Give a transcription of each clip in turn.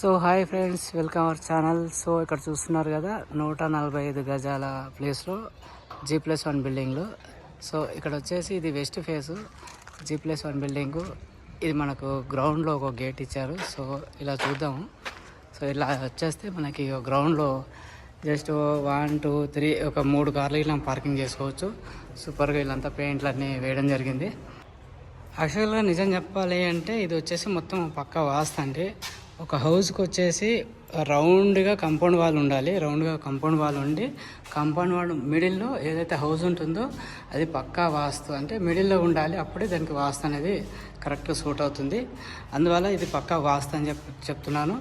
So hi friends, welcome our channel. So ఇక్కడ చూస్తున్నారు కదా, 145 గజాల ప్లేస్లో G+1 బిల్డింగ్లో. సో ఇక్కడ వచ్చేసి ఇది వెస్ట్ ఫేసు G+1 బిల్డింగు. ఇది మనకు గ్రౌండ్లో ఒక గేట్ ఇచ్చారు. సో ఇలా చూద్దాము. సో ఇలా వచ్చేస్తే మనకి గ్రౌండ్లో జస్ట్ 1 2 3 ఒక 3 కార్లు ఇలా పార్కింగ్ చేసుకోవచ్చు. సూపర్గా వీళ్ళంతా పెయింట్లు అన్నీ వేయడం జరిగింది. యాక్చువల్గా నిజం చెప్పాలి అంటే ఇది వచ్చేసి మొత్తం పక్కా వాస్తు. అంటే ఒక హౌస్కి వచ్చేసి రౌండ్గా కాంపౌండ్ వాల్ ఉండాలి. రౌండ్గా కాంపౌండ్ వాల్ ఉండి కాంపౌండ్ వాల్ మిడిల్లో ఏదైతే హౌస్ ఉంటుందో అది పక్కా వాస్తు. అంటే మిడిల్లో ఉండాలి, అప్పుడే దానికి వాస్తు అనేది కరెక్ట్గా సూట్ అవుతుంది. అందువల్ల ఇది పక్కా వాస్తు అని చెప్తున్నాను.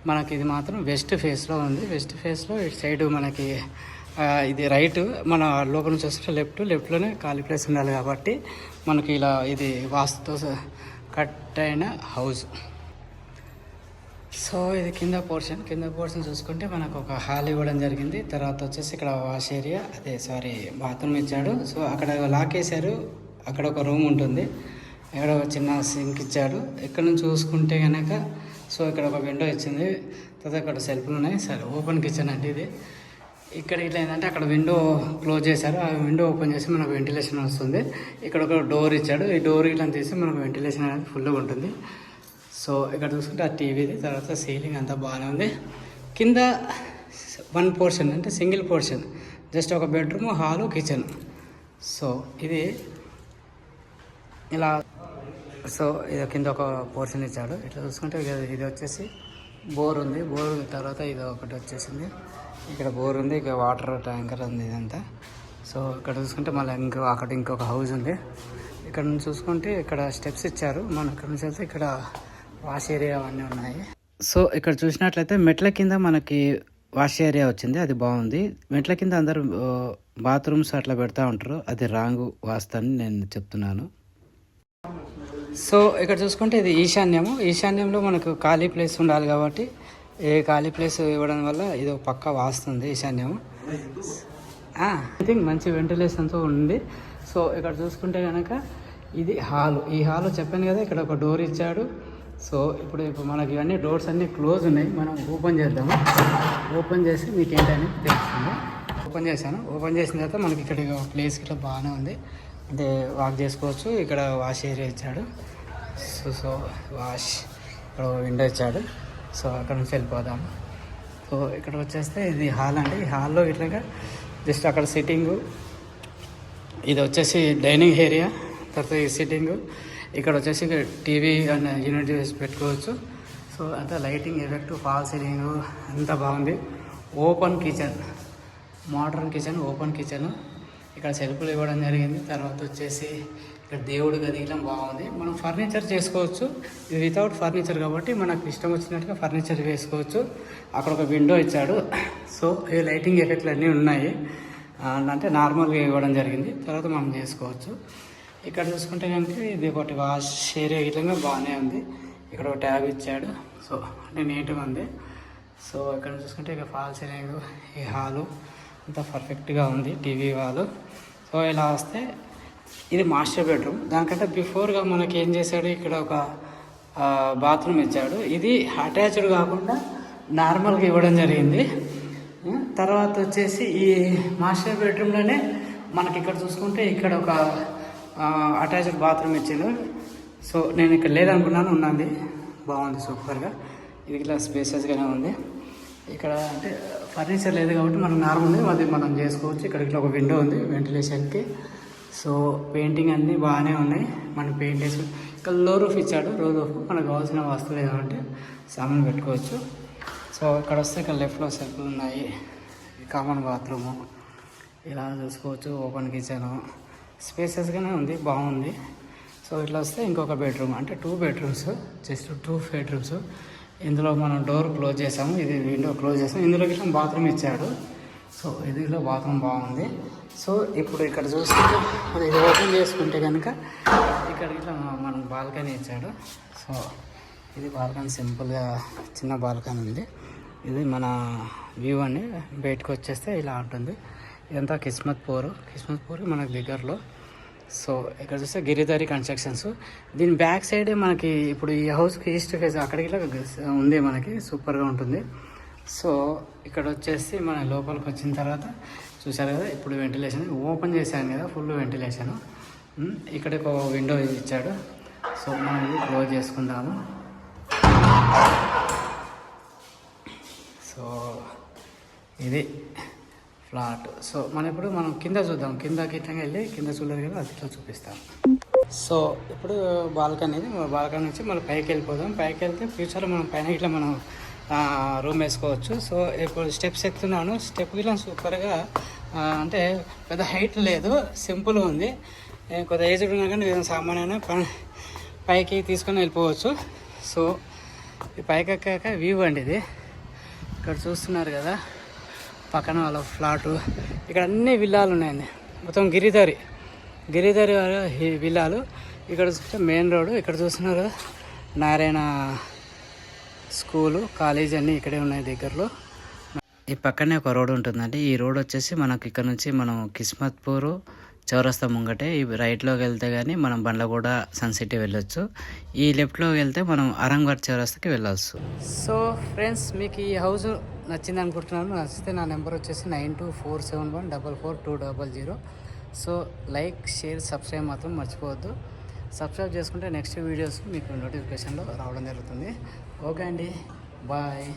మనకి ఇది మాత్రం వెస్ట్ ఫేస్లో ఉంది. వెస్ట్ ఫేస్లో ఇటు సైడ్ మనకి ఇది రైట్, మన లోపల నుంచి వస్తే లెఫ్ట్లోనే ఖాళీ ప్లేస్ ఉండాలి. కాబట్టి మనకి ఇలా ఇది వాస్తుతో కట్ అయిన హౌస్. సో ఇది కింద పోర్షన్ చూసుకుంటే మనకు ఒక హాల్ ఇవ్వడం జరిగింది. తర్వాత వచ్చేసి ఇక్కడ వాష్ ఏరియా, బాత్రూమ్ ఇచ్చాడు. సో అక్కడ లాక్ వేసారు, అక్కడ ఒక రూమ్ ఉంటుంది, ఇక్కడ ఒక చిన్న సింక్ ఇచ్చాడు. ఇక్కడ నుంచి చూసుకుంటే కనుక సో ఇక్కడ ఒక విండో ఇచ్చింది. తర్వాత ఇక్కడ సెల్ఫ్లు ఉన్నాయి. సరే, ఓపెన్ కిచెన్ అంటే ఇది. ఇక్కడ ఇట్లా ఏంటంటే అక్కడ విండో క్లోజ్ చేశారు, ఆ విండో ఓపెన్ చేసి మనకు వెంటిలేషన్ వస్తుంది. ఇక్కడ ఒక డోర్ ఇచ్చాడు, ఈ డోర్ ఇట్లా తీసి మనకు వెంటిలేషన్ అనేది ఫుల్గా ఉంటుంది. సో ఇక్కడ చూసుకుంటే ఆ టీవీది. తర్వాత సీలింగ్ అంతా బాగానే ఉంది. కింద 1 పోర్షన్ అంటే సింగిల్ పోర్షన్, జస్ట్ ఒక బెడ్రూమ్, హాలు, కిచెన్. సో ఇది ఇలా. సో ఇది కింద ఒక పోర్షన్ ఇచ్చాడు. ఇట్లా చూసుకుంటే ఇది వచ్చేసి బోర్ ఉంది. బోర్ తర్వాత ఇది ఒకటి వచ్చేసింది. ఇక్కడ బోర్ ఉంది, ఇక వాటర్ ట్యాంకర్ ఉంది ఇదంతా. సో ఇక్కడ చూసుకుంటే మళ్ళీ ఇంకొక హౌస్ ఉంది. ఇక్కడ నుంచి చూసుకుంటే ఇక్కడ స్టెప్స్ ఇచ్చారు. మనం ఇక్కడ నుంచి వెళ్తే ఇక్కడ వాష్ ఏరియా అవన్నీ ఉన్నాయి. సో ఇక్కడ చూసినట్లయితే మెట్ల కింద మనకి వాష్ ఏరియా వచ్చింది, అది బాగుంది. మెట్ల కింద అందరూ బాత్రూమ్స్ అట్లా పెడతా ఉంటారు, అది రాంగ్ వాస్తు అని నేను చెప్తున్నాను. సో ఇక్కడ చూసుకుంటే ఇది ఈశాన్యంలో మనకు ఖాళీ ప్లేస్ ఉండాలి. కాబట్టి ఏ ఖాళీ ప్లేస్ ఇవ్వడం వల్ల ఇది ఒక పక్క వాస్తుంది ఈశాన్యము. ఐ థింక్ మంచి వెంటిలేషన్తో ఉంది. సో ఇక్కడ చూసుకుంటే కనుక ఇది హాలు. ఈ హాలు చెప్పాను కదా, ఇక్కడ ఒక డోర్ ఇచ్చాడు. సో ఇప్పుడు మనకి ఇవన్నీ డోర్స్ అన్నీ క్లోజ్ ఉన్నాయి. మనం ఓపెన్ చేద్దాము. ఓపెన్ చేసి మీకు ఏంటని తెలుస్తుంది. ఓపెన్ చేసిన తర్వాత మనకి ఇక్కడ ప్లేస్ ఇట్లా బాగానే ఉంది, అంటే వాక్ చేసుకోవచ్చు. ఇక్కడ వాష్ ఏరియా ఇచ్చాడు. సో వాష్, ఇక్కడ విండో ఇచ్చాడు. సో అక్కడ నుంచి వెళ్ళిపోదాము. సో ఇక్కడ వచ్చేస్తే ఇది హాల్ అండి. ఈ హాల్లో ఇట్లాగా జస్ట్ అక్కడ సిట్టింగు, ఇది వచ్చేసి డైనింగ్ ఏరియా. తర్వాత ఈ సిట్టింగు, ఇక్కడ వచ్చేసి టీవీ అండ్ యూనిట్ చేసి పెట్టుకోవచ్చు. సో అంతా లైటింగ్ ఎఫెక్ట్, ఫాల్ సీలింగ్ అంతా బాగుంది. Open kitchen, modern kitchen, open kitchen. ఇక్కడ సెల్ఫ్లు ఇవ్వడం జరిగింది. తర్వాత వచ్చేసి ఇక్కడ దేవుడి గది ఇలా బాగుంది. మనం ఫర్నిచర్ చేసుకోవచ్చు. ఇది వితౌట్ ఫర్నిచర్ కాబట్టి మనకు ఇష్టం వచ్చినట్టుగా ఫర్నిచర్ వేసుకోవచ్చు. అక్కడ ఒక విండో ఇచ్చాడు. సో ఈ లైటింగ్ ఎఫెక్ట్లు అన్నీ ఉన్నాయి, అంటే నార్మల్గా ఇవ్వడం జరిగింది. తర్వాత మనం చేసుకోవచ్చు. ఇక్కడ చూసుకుంటే కనుక ఇది ఒకటి వాష్ ఏరియా ఇట్లా బాగానే ఉంది. ఇక్కడ ఒక ట్యాబ్ ఇచ్చాడు. సో అంటే నీట్గా ఉంది. సో ఇక్కడ చూసుకుంటే ఇక ఫాల్ సీలింగ్, ఈ హాలు అంతా పర్ఫెక్ట్గా ఉంది. TV hall. సో ఇలా వస్తే ఇది మాస్టర్ బెడ్రూమ్. దానికంటే బిఫోర్గా మనకి ఏం చేశాడు, ఇక్కడ ఒక బాత్రూమ్ ఇచ్చాడు. ఇది అటాచ్డ్ కాకుండా నార్మల్గా ఇవ్వడం జరిగింది. తర్వాత వచ్చేసి ఈ మాస్టర్ బెడ్రూమ్లోనే మనకి ఇక్కడ చూసుకుంటే ఇక్కడ ఒక అటాచ్డ్ బాత్రూమ్ ఇచ్చాడు. సో నేను ఇక్కడ లేదనుకున్నాను, ఉన్నది బాగుంది సూపర్గా. ఇది ఇలా స్పేసెస్గానే ఉంది. ఇక్కడ అంటే ఫర్నిచర్ లేదు కాబట్టి మనం నార్మల్గా అది మనం చేసుకోవచ్చు. ఇక్కడ ఇట్లా ఒక విండో ఉంది వెంటిలేషన్కి. సో పెయింటింగ్ అన్నీ బాగానే ఉన్నాయి. మనం పెయింట్ వేసుకుని ఇక్కడ లో రూఫ్ ఇచ్చాడు. రూఫ్ మనకు కావాల్సిన వస్తువులు ఏదంటే సామాన్ పెట్టుకోవచ్చు. సో ఇక్కడ వస్తే ఇక్కడ లెఫ్ట్లో సెల్ఫ్లు ఉన్నాయి, కామన్ బాత్రూము ఇలా చూసుకోవచ్చు. ఓపెన్ కిచెను స్పేసెస్గానే ఉంది, బాగుంది. సో ఇట్లా వస్తే ఇంకొక బెడ్రూమ్, అంటే 2 బెడ్రూమ్స్, జస్ట్ 2 బెడ్రూమ్స్. ఇందులో మనం డోర్ క్లోజ్ చేసాము, ఇది విండో క్లోజ్ చేసాము. ఇందులోకి ఇట్లా బాత్రూమ్ ఇచ్చాడు. సో ఇదిలో బాత్రూమ్ బాగుంది. సో ఇప్పుడు ఇక్కడ చూసుకుంటే మనం ఇది ఓపెన్ చేసుకుంటే కనుక ఇక్కడ ఇట్లా మనం బాల్కనీ ఇచ్చాడు. సో ఇది బాల్కనీ, సింపుల్గా చిన్న బాల్కనీ ఉంది. ఇది మన వ్యూ అండి. బయటకు వచ్చేస్తే ఇలా ఉంటుంది. ఇదంతా కిస్మత్పూర్ మనకు దగ్గరలో. సో ఇక్కడ చూస్తే గిరిధారి కన్స్ట్రక్షన్స్. దీని బ్యాక్ సైడే మనకి ఇప్పుడు ఈ హౌస్కి ఈస్ట్ ఫేస్ అక్కడికి ఉంది, మనకి సూపర్గా ఉంటుంది. సో ఇక్కడ వచ్చేసి మన లోపలికి వచ్చిన తర్వాత చూసారు కదా, ఇప్పుడు వెంటిలేషన్ ఓపెన్ చేశాను కదా, ఫుల్ వెంటిలేషన్. ఇక్కడ ఒక విండో ఇచ్చాడు. సో మనం ఇది క్లోజ్ చేసుకుందాము. సో ఇది ఫ్లాట్. సో మనం కింద చూద్దాం, కిందకి ఇట్లా వెళ్ళి కింద చూడరు కదా, అది ఇట్లా చూపిస్తాం. సో ఇప్పుడు బాల్కనీ నుంచి మనం పైకి వెళ్ళిపోదాం. పైకి వెళ్తే ఫ్యూచర్లో మనం పైన ఇట్లా మనం రూమ్ వేసుకోవచ్చు. సో ఇప్పుడు స్టెప్స్ ఎక్కుతున్నాను. స్టెప్ ఇట్లా సూపర్గా, అంటే పెద్ద హైట్ లేదు, సింపుల్గా ఉంది. కొద్దిగా ఏజ్డ్ ఉన్నా కానీ సామాన్యమైన పైకి తీసుకొని వెళ్ళిపోవచ్చు. సో ఈ పైకి ఎక్కాక వ్యూ అండి ఇది. ఇక్కడ చూస్తున్నారు కదా పక్కన వాళ్ళ ఫ్లాటు. ఇక్కడ అన్ని విల్లాలు ఉన్నాయండి, మొత్తం గిరిధారి విల్లాలు. ఇక్కడ చూస్తే మెయిన్ రోడ్డు. ఇక్కడ చూస్తున్నారు కదా నారాయణ స్కూలు, కాలేజీ అన్నీ ఇక్కడే ఉన్నాయి దగ్గరలో. ఈ పక్కనే ఒక రోడ్ ఉంటుందండి. ఈ రోడ్ వచ్చేసి మనకి ఇక్కడ నుంచి మనం కిస్మత్పూర్ చౌరస్తా ముంగటే ఈ రైట్లోకి వెళ్తే కానీ మనం బండ్లగూడ సన్ సిటీ వెళ్ళొచ్చు. ఈ లెఫ్ట్లోకి వెళ్తే మనం అరంగఢ్ చౌరస్తాకి వెళ్ళవచ్చు. సో ఫ్రెండ్స్, మీకు ఈ హౌస్ నచ్చింది అనుకుంటున్నాను. నచ్చితే నా నెంబర్ వచ్చేసి 9247144200. సో లైక్, షేర్, సబ్స్క్రైబ్ మాత్రం మర్చిపోవద్దు. సబ్స్క్రైబ్ చేసుకుంటే నెక్స్ట్ వీడియోస్ మీకు నోటిఫికేషన్లో రావడం జరుగుతుంది. ఓకే అండి, బాయ్.